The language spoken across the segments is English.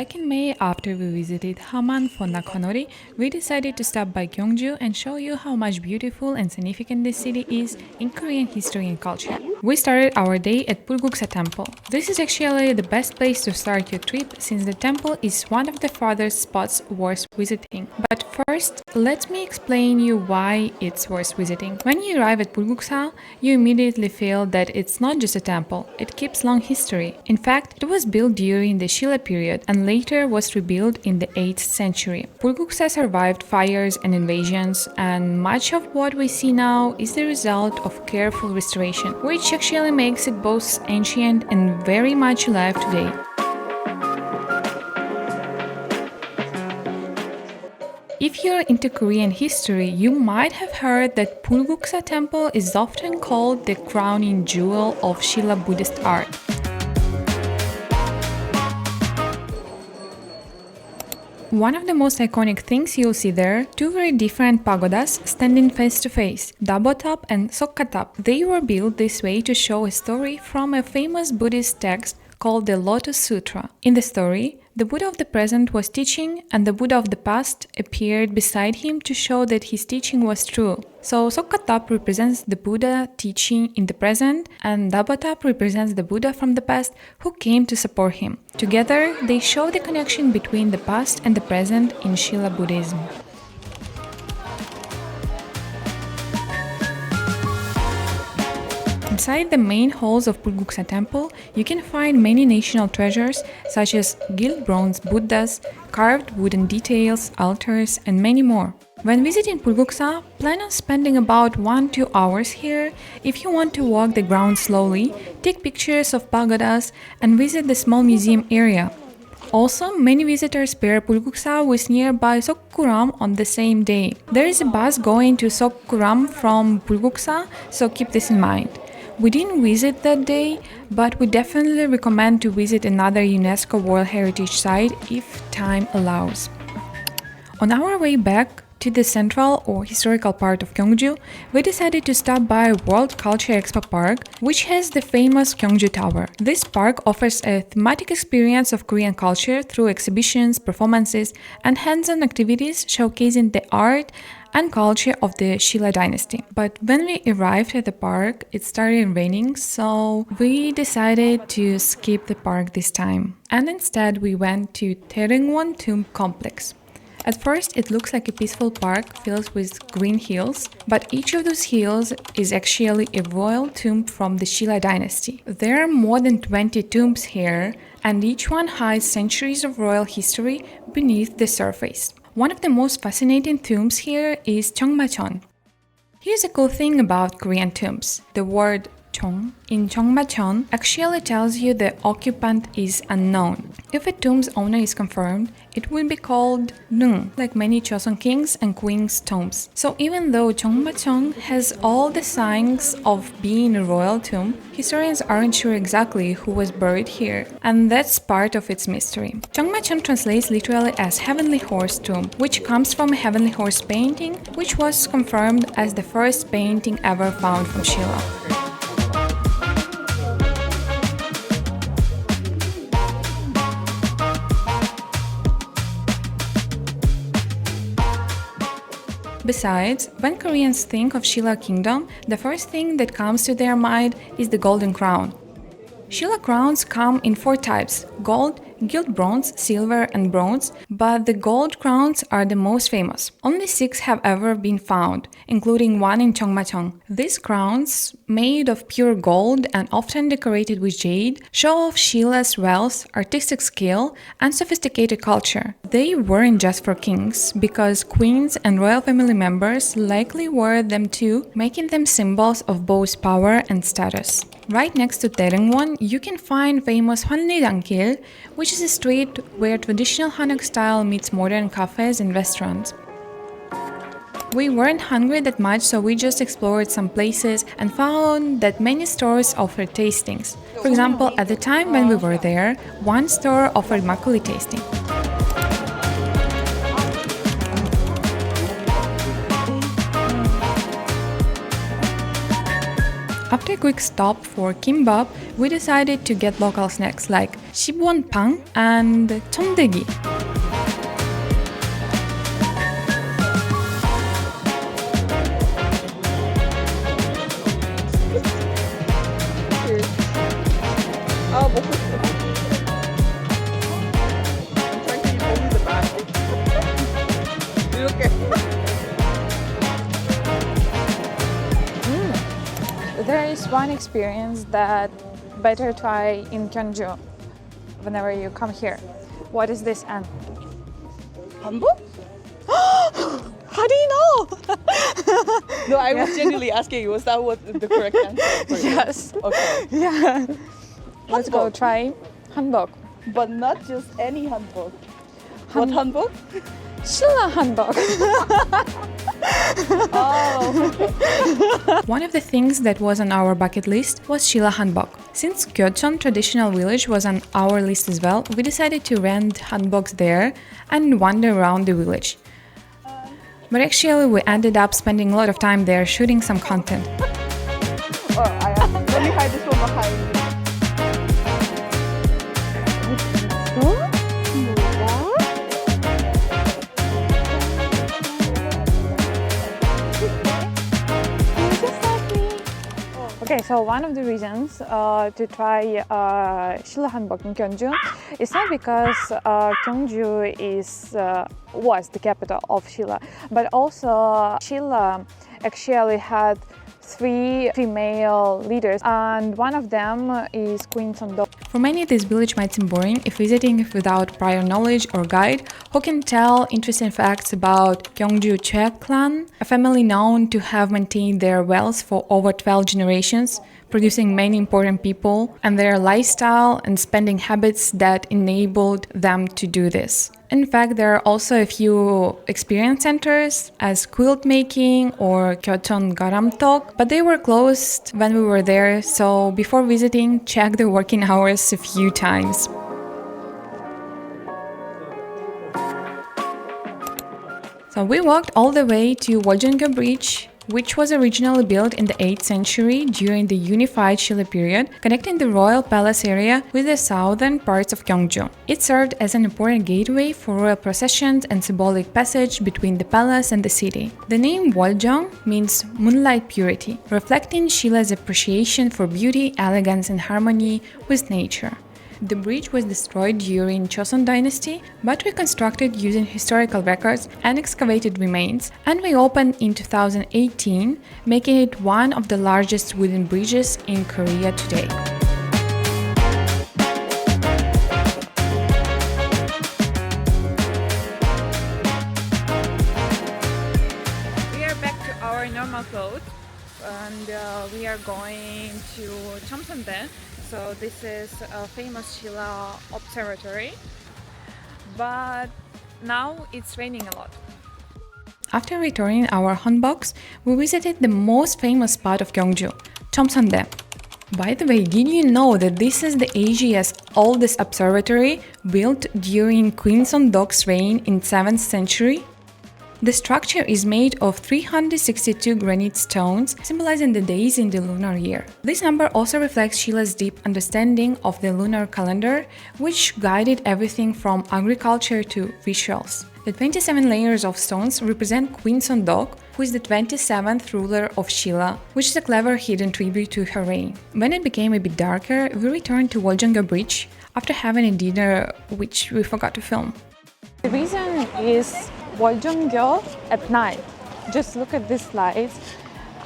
Back in May, after we visited Haman for Nakwa Nori, we decided to stop by Gyeongju and show you how much beautiful and significant this city is in Korean history and culture. We started our day at Bulguksa temple. This is actually the best place to start your trip since the temple is one of the farthest spots worth visiting. But first, let me explain you why it's worth visiting. When you arrive at Bulguksa, you immediately feel that it's not just a temple, it keeps long history. In fact, it was built during the Silla period and later was rebuilt in the 8th century. Bulguksa survived fires and invasions, and much of what we see now is the result of careful restoration, which actually makes it both ancient and very much alive today. If you're into Korean history, you might have heard that Bulguksa temple is often called the crowning jewel of Silla Buddhist art. One of the most iconic things you'll see there, two very different pagodas standing face to face, Dabotap and Seokgatap. They were built this way to show a story from a famous Buddhist text called the Lotus Sutra. In the story, the Buddha of the present was teaching and the Buddha of the past appeared beside him to show that his teaching was true. So Seokgatap represents the Buddha teaching in the present and Dabotap represents the Buddha from the past who came to support him. Together, they show the connection between the past and the present in Silla Buddhism. Inside the main halls of Bulguksa temple, you can find many national treasures such as gilt bronze Buddhas, carved wooden details, altars, and many more. When visiting Bulguksa, plan on spending about 1-2 hours here. If you want to walk the ground slowly, take pictures of pagodas, and visit the small museum area. Also, many visitors pair Bulguksa with nearby Seokguram on the same day. There is a bus going to Seokguram from Bulguksa, so keep this in mind. We didn't visit that day, but we definitely recommend to visit another UNESCO World Heritage Site if time allows. On our way back to the central or historical part of Gyeongju, we decided to stop by World Culture Expo Park, which has the famous Gyeongju Tower. This park offers a thematic experience of Korean culture through exhibitions, performances, and hands-on activities showcasing the art and culture of the Silla Dynasty. But when we arrived at the park, it started raining, so we decided to skip the park this time. And instead we went to Daerungwon Tomb Complex. At first, it looks like a peaceful park filled with green hills, but each of those hills is actually a royal tomb from the Silla Dynasty. There are more than 20 tombs here, and each one hides centuries of royal history beneath the surface. One of the most fascinating tombs here is Cheonmachong. Here's a cool thing about Korean tombs. The word Chong in Cheonmachong actually tells you the occupant is unknown. If a tomb's owner is confirmed, it will be called Nung, like many Joseon kings and queens' tombs. So even though Cheonmachong has all the signs of being a royal tomb, historians aren't sure exactly who was buried here, and that's part of its mystery. Cheonmachong translates literally as Heavenly Horse Tomb, which comes from a Heavenly Horse painting, which was confirmed as the first painting ever found from Silla. Besides, when Koreans think of Silla Kingdom, the first thing that comes to their mind is the golden crown. Silla crowns come in 4 types: gold, gilt bronze, silver, and bronze, but the gold crowns are the most famous. Only 6 have ever been found, including one in Cheonmachong. These crowns, made of pure gold and often decorated with jade, show off Shilla's wealth, artistic skill, and sophisticated culture. They weren't just for kings, because queens and royal family members likely wore them too, making them symbols of both power and status. Right next to Daerungwon, you can find famous Hwangnidangil, which is a street where traditional hanok style meets modern cafés and restaurants. We weren't hungry that much, so we just explored some places and found that many stores offered tastings. For example, at the time when we were there, one store offered makgeolli tasting. After a quick stop for kimbap, we decided to get local snacks like 시부원빵 and 천대기. 아, 먹고 싶어. I'm trying to eat only the basket. 이렇게. There is one experience that better try in Gyeongju whenever you come here. What is this, Anne? hanbok? How do you know? No, I was genuinely asking, was that what the correct answer for you? Yes. Okay. Yeah. Let's go Hanbok. try hanbok. But not just any hanbok. What hanbok? Silla hanbok. Oh. One of the things that was on our bucket list was Silla hanbok. Since Gyochon Traditional Village was on our list as well, we decided to rent hanboks there and wander around the village. But actually, we ended up spending a lot of time there shooting some content. Let me hide this one behind you. Okay, so one of the reasons to try Silla hanbok in Gyeongju is not because Gyeongju was the capital of Silla, but also Silla actually had 3 female leaders, and one of them is Queen Sondok. For many, this village might seem boring if visiting without prior knowledge or guide who can tell interesting facts about Gyeongju Choek clan, a family known to have maintained their wealth for over 12 generations, producing many important people, and their lifestyle and spending habits that enabled them to do this. In fact, there are also a few experience centers as quilt making or Gyochon Garamtok, but they were closed when we were there, so before visiting, check the working hours a few times. So we walked all the way to Woljeonggyo Bridge, which was originally built in the 8th century during the unified Silla period, connecting the royal palace area with the southern parts of Gyeongju. It served as an important gateway for royal processions and symbolic passage between the palace and the city. The name Woljeong means moonlight purity, reflecting Shilla's appreciation for beauty, elegance, and harmony with nature. The bridge was destroyed during Silla Dynasty, but reconstructed using historical records and excavated remains, and reopened in 2018, making it one of the largest wooden bridges in Korea today. We are back to our normal clothes, and we are going to Cheonmachong. So this is a famous Silla observatory, but now it's raining a lot. After returning our hanboks, we visited the most famous spot of Gyeongju, Cheonmachong. By the way, did you know that this is the Asia's oldest observatory, built during Queen Sondok's reign in 7th century? The structure is made of 362 granite stones, symbolizing the days in the lunar year. This number also reflects Shilla's deep understanding of the lunar calendar, which guided everything from agriculture to rituals. The 27 layers of stones represent Queen Sondok, who is the 27th ruler of Silla, which is a clever hidden tribute to her reign. When it became a bit darker, we returned to Woljeonggyo Bridge after having a dinner which we forgot to film. The reason is Woljeonggyo at night. Just look at these lights,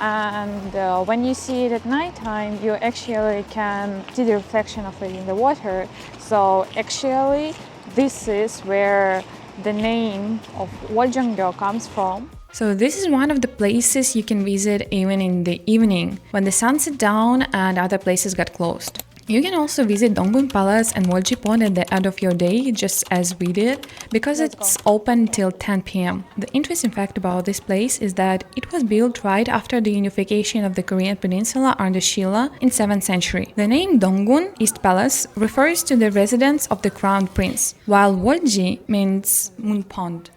and when you see it at nighttime, you actually can see the reflection of it in the water. So actually, this is where the name of Woljeonggyo comes from. So this is one of the places you can visit even in the evening, when the sun set down and other places got closed. You can also visit Donggun Palace and Wolji Pond at the end of your day, just as we did, because it's open till 10 p.m. The interesting fact about this place is that it was built right after the unification of the Korean peninsula under Silla in 7th century. The name Donggun, East Palace, refers to the residence of the crown prince, while Wolji means moon pond.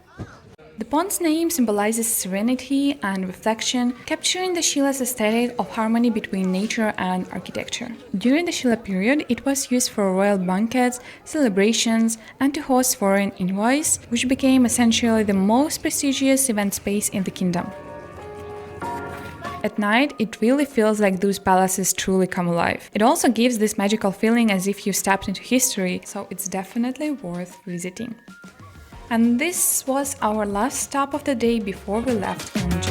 The pond's name symbolizes serenity and reflection, capturing the Shilla's aesthetic of harmony between nature and architecture. During the Shilla period, it was used for royal banquets, celebrations, and to host foreign envoys, which became essentially the most prestigious event space in the kingdom. At night, it really feels like those palaces truly come alive. It also gives this magical feeling as if you stepped into history, so it's definitely worth visiting. And this was our last stop of the day before we left Gyeongju.